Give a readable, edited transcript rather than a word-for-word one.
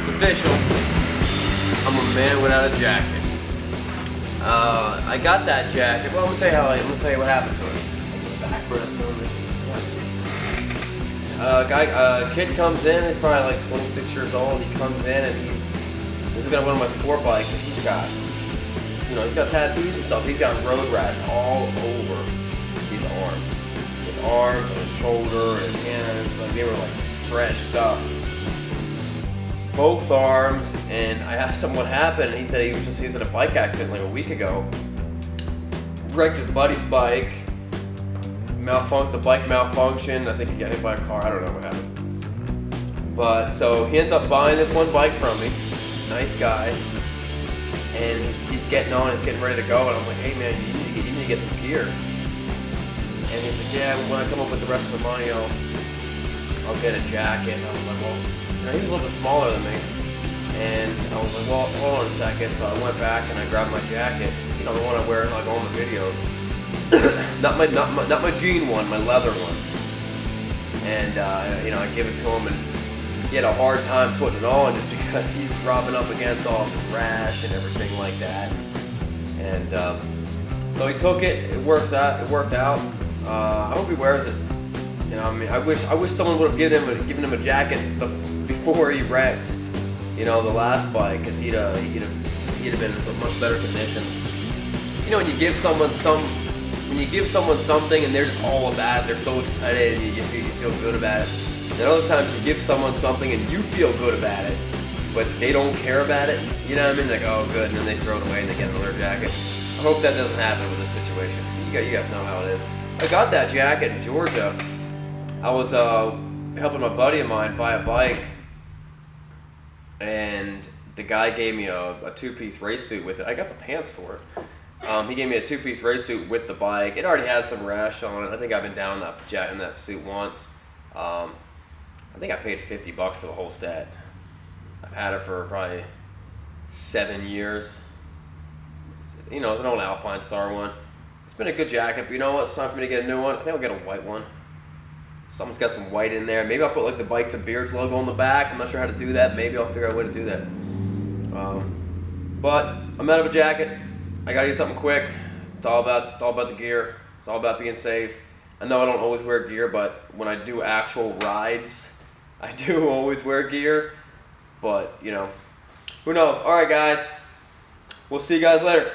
It's official. I'm a man without a jacket. I got that jacket. Well, I'm gonna tell you what happened to it. Kid comes in. He's probably like 26 years old. He comes in and he's looking at one of my sport bikes that he's got. You know, he's got tattoos and stuff. He's got road rash all over his arms, his shoulder, his hands. Like they were like fresh stuff. Both arms. And I asked him what happened. And he said he was in a bike accident like a week ago. Wrecked his buddy's bike. The bike malfunctioned. I think he got hit by a car. I don't know what happened. But so he ends up buying this one bike from me. Nice guy. And he's getting on. He's getting ready to go. And I'm like, hey man, you need to get some gear. And he's like, yeah, when I come up with the rest of the money, I'll get a jacket. And I was like, well, you know, he was a little bit smaller than me. And I was like, well, hold on a second. So I went back and I grabbed my jacket. You know, the one I wear in like all my videos. not my jean one, my leather one. And you know, I give it to him, and he had a hard time putting it on just because he's rubbing up against all of his rash and everything like that. And so he took it. It worked out. I hope he wears it. You know, I mean, I wish someone would have given him a jacket before he wrecked. You know, the last bike, because he'd have been in a much better condition. You know, when you give someone something and they're just all about it, they're so excited and you feel good about it. And other times you give someone something and you feel good about it, but they don't care about it. You know what I mean? Like, oh good, and then they throw it away and they get another jacket. I hope that doesn't happen with this situation. You guys know how it is. I got that jacket in Georgia. I was helping a buddy of mine buy a bike, and the guy gave me a two-piece race suit with it. I got the pants for it. He gave me a two-piece race suit with the bike. It already has some rash on it. I think I've been down in that suit once. I think I paid $50 for the whole set. I've had it for probably 7 years. You know, it's an old Alpine Star one. It's been a good jacket, but you know what? It's time for me to get a new one. I think I'll get a white one. Someone's got some white in there. Maybe I'll put like the Bikes and Beards logo on the back. I'm not sure how to do that. Maybe I'll figure out a way to do that. But I'm out of a jacket. I gotta get something quick. It's all about the gear. It's all about being safe. I know I don't always wear gear, but when I do actual rides, I do always wear gear. But, you know, who knows? All right, guys. We'll see you guys later.